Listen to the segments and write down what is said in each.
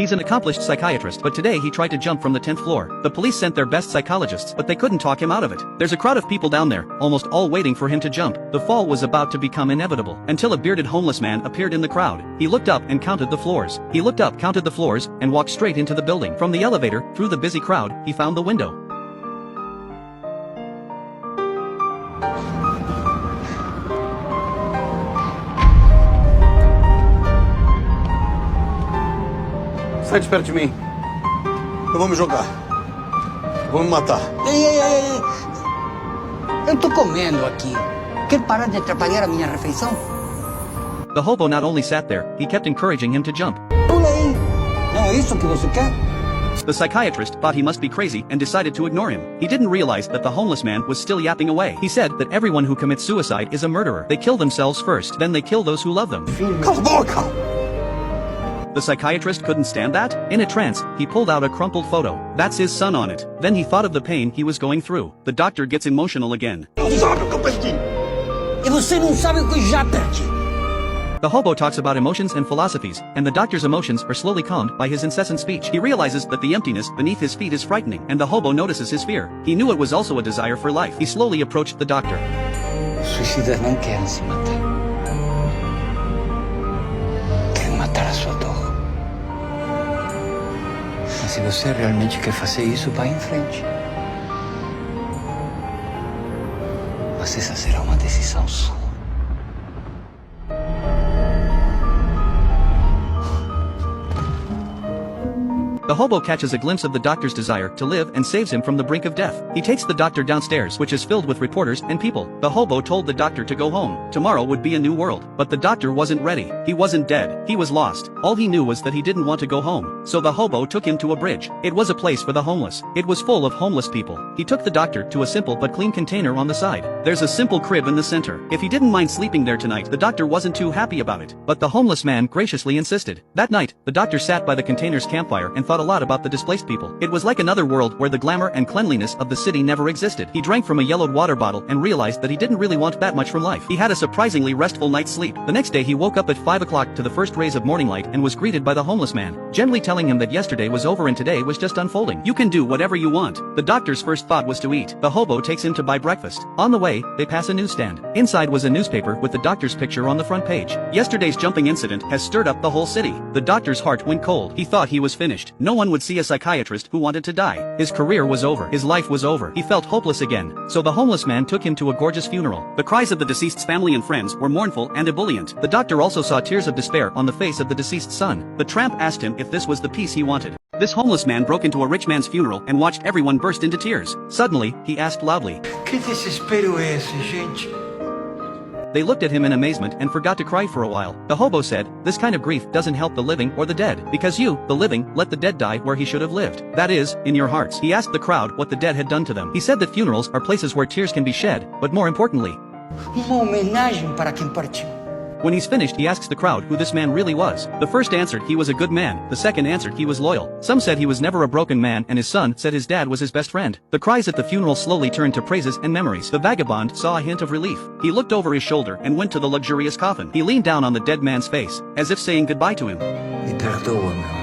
He's an accomplished psychiatrist, but today he tried to jump from the 10th floor. The police sent their best psychologists, but they couldn't talk him out of it. There's a crowd of people down there, almost all waiting for him to jump. The fall was about to become inevitable, until a bearded homeless man appeared in the crowd. He looked up and counted the floors. He looked up, counted the floors, and walked straight into the building. From the elevator, through the busy crowd, he found the window. Sai de perto de mim. Eu vou me jogar. Eu vou me matar. Ei. Eu tô comendo aqui. Quer parar de atrapalhar a minha refeição? The hobo not only sat there, he kept encouraging him to jump. Pula aí. Não é isso que você quer? The psychiatrist thought he must be crazy and decided to ignore him. He didn't realize that the homeless man was still yapping away. He said that everyone who commits suicide is a murderer. They kill themselves first, then they kill those who love them. Cala a boca! The psychiatrist couldn't stand that. In a trance, he pulled out a crumpled photo. That's his son on it. Then he thought of the pain he was going through. The doctor gets emotional again. Não sabe o que eu perdi. E você não sabe o que eu já perdi. The hobo talks about emotions and philosophies, and the doctor's emotions are slowly calmed by his incessant speech. He realizes that the emptiness beneath his feet is frightening, and the hobo notices his fear. He knew it was also a desire for life. He slowly approached the doctor. Os suicidas não querem se matar. Querem matar a sua dor. Mas se você realmente quer fazer isso, vá em frente. Mas essa será uma decisão sua. The hobo catches a glimpse of the doctor's desire to live and saves him from the brink of death. He takes the doctor downstairs, which is filled with reporters and people. The hobo told the doctor to go home. Tomorrow would be a new world. But the doctor wasn't ready. He wasn't dead. He was lost. All he knew was that he didn't want to go home. So the hobo took him to a bridge. It was a place for the homeless. It was full of homeless people. He took the doctor to a simple but clean container on the side. There's a simple crib in the center. If he didn't mind sleeping there tonight, the doctor wasn't too happy about it. But the homeless man graciously insisted. That night, the doctor sat by the container's campfire and thought a lot about the displaced people. It was like another world where the glamour and cleanliness of the city never existed. He drank from a yellowed water bottle and realized that he didn't really want that much from life. He had a surprisingly restful night's sleep. The next day he woke up at 5 o'clock to the first rays of morning light and was greeted by the homeless man, gently telling him that yesterday was over and today was just unfolding. You can do whatever you want. The doctor's first thought was to eat. The hobo takes him to buy breakfast. On the way, they pass a newsstand. Inside was a newspaper with the doctor's picture on the front page. Yesterday's jumping incident has stirred up the whole city. The doctor's heart went cold. He thought he was finished. No one would see a psychiatrist who wanted to die. His career was over. His life was over. He felt hopeless again. So the homeless man took him to a gorgeous funeral. The cries of the deceased's family and friends were mournful and ebullient. The doctor also saw tears of despair on the face of the deceased son. The tramp asked him if this was the peace he wanted. This homeless man broke into a rich man's funeral and watched everyone burst into tears. Suddenly, he asked loudly, Que desespero é esse, gente? They looked at him in amazement and forgot to cry for a while. The hobo said, this kind of grief doesn't help the living or the dead, because you, the living, let the dead die where he should have lived. That is, in your hearts. He asked the crowd what the dead had done to them. He said that funerals are places where tears can be shed, but more importantly, Uma homenagem para quem partiu. when he's finished he asks the crowd who this man really was. The first answered he was a good man, the second answered he was loyal. Some said he was never a broken man, and his son said his dad was his best friend. The cries at the funeral slowly turned to praises and memories. The vagabond saw a hint of relief. He looked over his shoulder and went to the luxurious coffin. He leaned down on the dead man's face, as if saying goodbye to him. Me perdoa, meu amigo.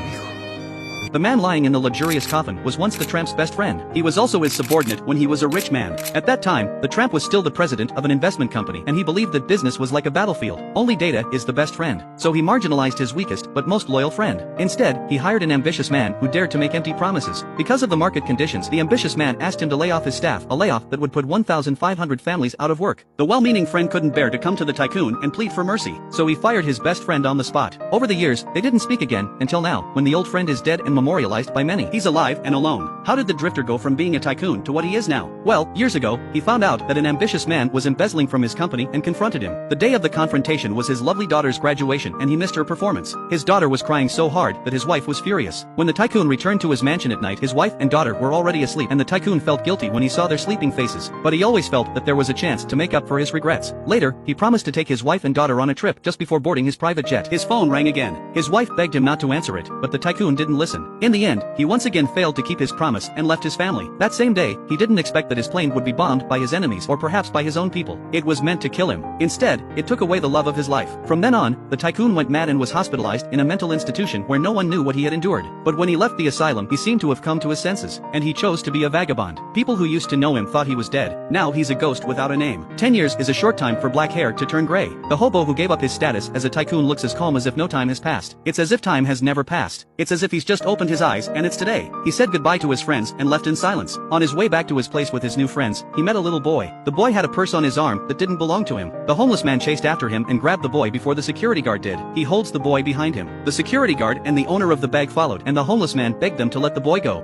The man lying in the luxurious coffin was once the tramp's best friend. He was also his subordinate when he was a rich man. At that time, the tramp was still the president of an investment company, and he believed that business was like a battlefield. Only data is the best friend. So he marginalized his weakest but most loyal friend. Instead, he hired an ambitious man who dared to make empty promises. Because of the market conditions, the ambitious man asked him to lay off his staff, a layoff that would put 1,500 families out of work. The well-meaning friend couldn't bear to come to the tycoon and plead for mercy, so he fired his best friend on the spot. Over the years, they didn't speak again, until now, when the old friend is dead and memorialized by many. He's alive and alone. How did the drifter go from being a tycoon to what he is now? Well, years ago, he found out that an ambitious man was embezzling from his company and confronted him. The day of the confrontation was his lovely daughter's graduation, and he missed her performance. His daughter was crying so hard that his wife was furious. When the tycoon returned to his mansion at night, his wife and daughter were already asleep, and the tycoon felt guilty when he saw their sleeping faces. But he always felt that there was a chance to make up for his regrets. Later, he promised to take his wife and daughter on a trip just before boarding his private jet. His phone rang again. His wife begged him not to answer it, but the tycoon didn't listen. In the end, he once again failed to keep his promise and left his family. That same day, he didn't expect that his plane would be bombed by his enemies or perhaps by his own people. It was meant to kill him. Instead, it took away the love of his life. From then on, the tycoon went mad and was hospitalized in a mental institution where no one knew what he had endured. But when he left the asylum, he seemed to have come to his senses, and he chose to be a vagabond. People who used to know him thought he was dead. Now he's a ghost without a name. 10 years is a short time for black hair to turn gray. The hobo who gave up his status as a tycoon looks as calm as if no time has passed. It's as if time has never passed. It's as if he's just opened his eyes and it's today. He said goodbye to his friends and left in silence. On his way back to his place with his new friends, he met a little boy. The boy had a purse on his arm that didn't belong to him. The homeless man chased after him and grabbed the boy before the security guard did. He holds the boy behind him. The security guard and the owner of the bag followed, and the homeless man begged them to let the boy go.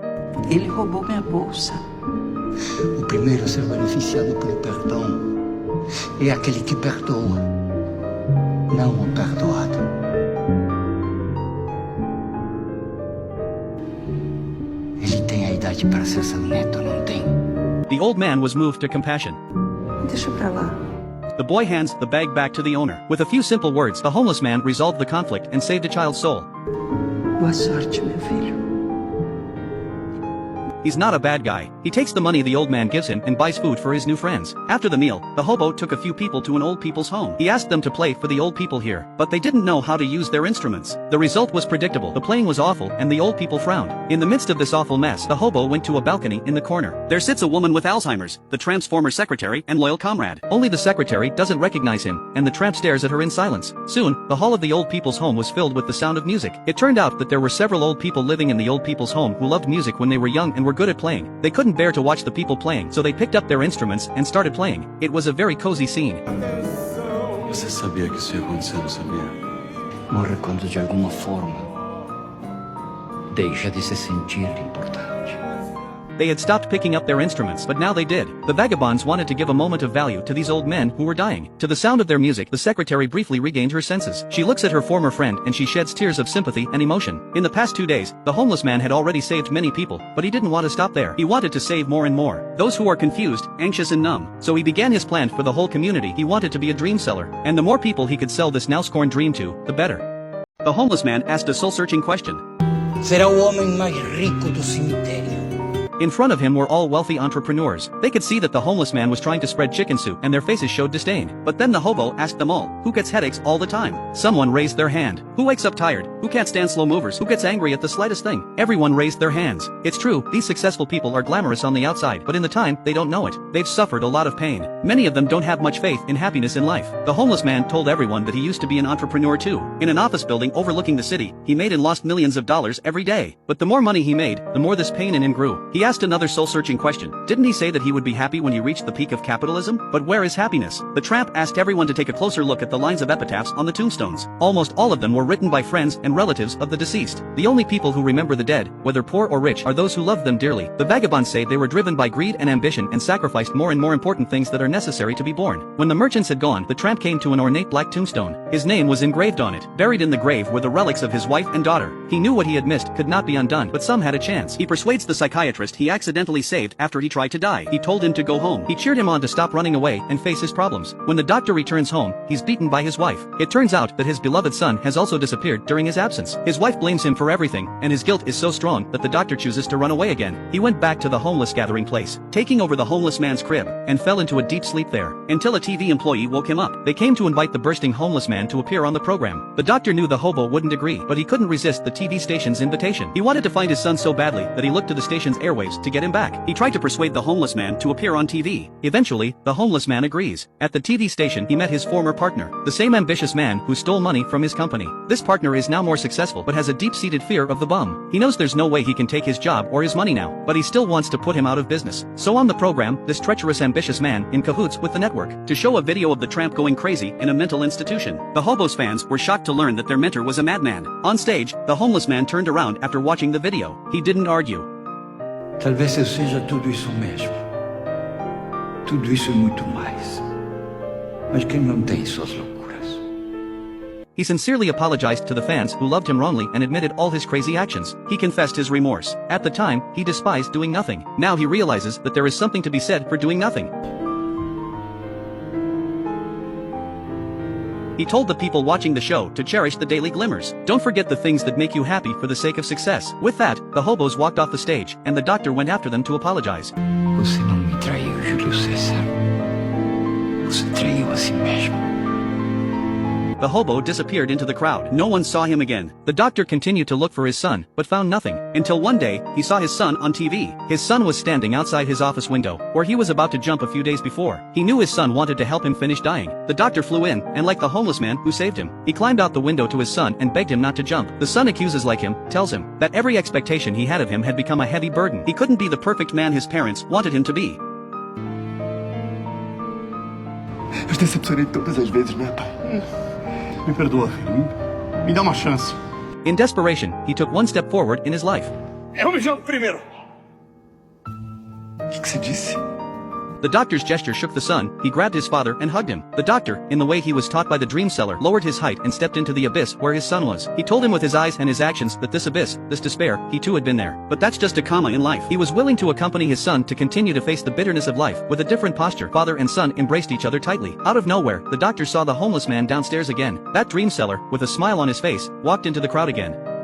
Ele roubou minha bolsa. O primeiro a ser beneficiado pelo perdão é aquele que perdoa, não o perdoado. Ele tem a idade para ser seu neto, não tem? The old man was moved to compassion. Deixa pra lá. The boy hands the bag back to the owner. With a few simple words, the homeless man resolved the conflict and saved a child's soul. Boa sorte, meu filho. He's not a bad guy. He takes the money the old man gives him and buys food for his new friends. After the meal, the hobo took a few people to an old people's home. He asked them to play for the old people here, but they didn't know how to use their instruments. The result was predictable. The playing was awful and the old people frowned. In the midst of this awful mess, the hobo went to a balcony in the corner. There sits a woman with Alzheimer's, the tramp's former secretary and loyal comrade. Only the secretary doesn't recognize him, and the tramp stares at her in silence. Soon, the hall of the old people's home was filled with the sound of music. It turned out that there were several old people living in the old people's home who loved music when they were young and were good at playing. They couldn't bear to watch the people playing, so they picked up their instruments and started playing. It was a very cozy scene. Você sabia que isso ia acontecer, não sabia? Morre quando de alguma forma deixa de se sentir importante. They had stopped picking up their instruments, but now they did. The vagabonds wanted to give a moment of value to these old men who were dying. To the sound of their music, the secretary briefly regained her senses. She looks at her former friend and she sheds tears of sympathy and emotion. In the past 2 days, the homeless man had already saved many people, but he didn't want to stop there. He wanted to save more and more. Those who are confused, anxious and numb. So he began his plan for the whole community. He wanted to be a dream seller. And the more people he could sell this now scorned dream to, the better. The homeless man asked a soul-searching question. Será o homem mais rico do cemitério. In front of him were all wealthy entrepreneurs. They could see that the homeless man was trying to spread chicken soup and their faces showed disdain. But then the hobo asked them all, who gets headaches all the time? Someone raised their hand. Who wakes up tired? Who can't stand slow movers? Who gets angry at the slightest thing? Everyone raised their hands. It's true, these successful people are glamorous on the outside, but in the time, they don't know it. They've suffered a lot of pain. Many of them don't have much faith in happiness in life. The homeless man told everyone that he used to be an entrepreneur too. In an office building overlooking the city, he made and lost millions of dollars every day. But the more money he made, the more this pain in him grew. He asked another soul-searching question. Didn't he say that he would be happy when he reached the peak of capitalism? But where is happiness? The tramp asked everyone to take a closer look at the lines of epitaphs on the tombstones. Almost all of them were written by friends and relatives of the deceased. The only people who remember the dead, whether poor or rich, are those who loved them dearly. The vagabonds say they were driven by greed and ambition and sacrificed more and more important things that are necessary to be born. When the merchants had gone, the tramp came to an ornate black tombstone. His name was engraved on it. Buried in the grave were the relics of his wife and daughter. He knew what he had missed could not be undone, but some had a chance. He persuades the psychiatrist he accidentally saved after he tried to die. He told him to go home. He cheered him on to stop running away and face his problems. When the doctor returns home, he's beaten by his wife. It turns out that his beloved son has also disappeared during his absence. His wife blames him for everything, and his guilt is so strong that the doctor chooses to run away again. He went back to the homeless gathering place, taking over the homeless man's crib, and fell into a deep sleep there, until a TV employee woke him up. They came to invite the bursting homeless man to appear on the program. The doctor knew the hobo wouldn't agree, but he couldn't resist the TV station's invitation. He wanted to find his son so badly that he looked to the station's airwaves to get him back. He tried to persuade the homeless man to appear on TV. Eventually, the homeless man agrees. At the TV station, he met his former partner, the same ambitious man who stole money from his company. This partner is now more successful but has a deep-seated fear of the bum. He knows there's no way he can take his job or his money now, but he still wants to put him out of business. So on the program, this treacherous ambitious man, in cahoots with the network, to show a video of the tramp going crazy in a mental institution. The hobo's fans were shocked to learn that their mentor was a madman. On stage, the homeless man turned around after watching the video. He didn't argue. Talvez eu seja tudo isso mesmo. Tudo isso e muito mais. Mas quem não tem suas loucuras? He sincerely apologized to the fans who loved him wrongly and admitted all his crazy actions. He confessed his remorse. At the time, he despised doing nothing. Now he realizes that there is something to be said for doing nothing. He told the people watching the show to cherish the daily glimmers. Don't forget the things that make you happy for the sake of success. With that, the hobos walked off the stage, and the doctor went after them to apologize. Você não me traiu, Júlio César. Você traiu a si mesmo. The hobo disappeared into the crowd. No one saw him again. The doctor continued to look for his son, but found nothing. Until one day, he saw his son on TV. His son was standing outside his office window, where he was about to jump a few days before. He knew his son wanted to help him finish dying. The doctor flew in, and like the homeless man who saved him, he climbed out the window to his son and begged him not to jump. The son accuses like him, tells him, that every expectation he had of him had become a heavy burden. He couldn't be the perfect man his parents wanted him to be. Eu te decepcionei todas as vezes, né, pai? Me perdoa, filho. Me dá uma chance. In desperation, he took one step forward in his life. Eu me jogo primeiro. O que você disse? The doctor's gesture shook the son. He grabbed his father and hugged him. The doctor, in the way he was taught by the dream seller, lowered his height and stepped into the abyss where his son was. He told him with his eyes and his actions that this abyss, this despair, he too had been there. But that's just a comma in life. He was willing to accompany his son to continue to face the bitterness of life. With a different posture, father and son embraced each other tightly. Out of nowhere, the doctor saw the homeless man downstairs again. That dream seller, with a smile on his face, walked into the crowd again.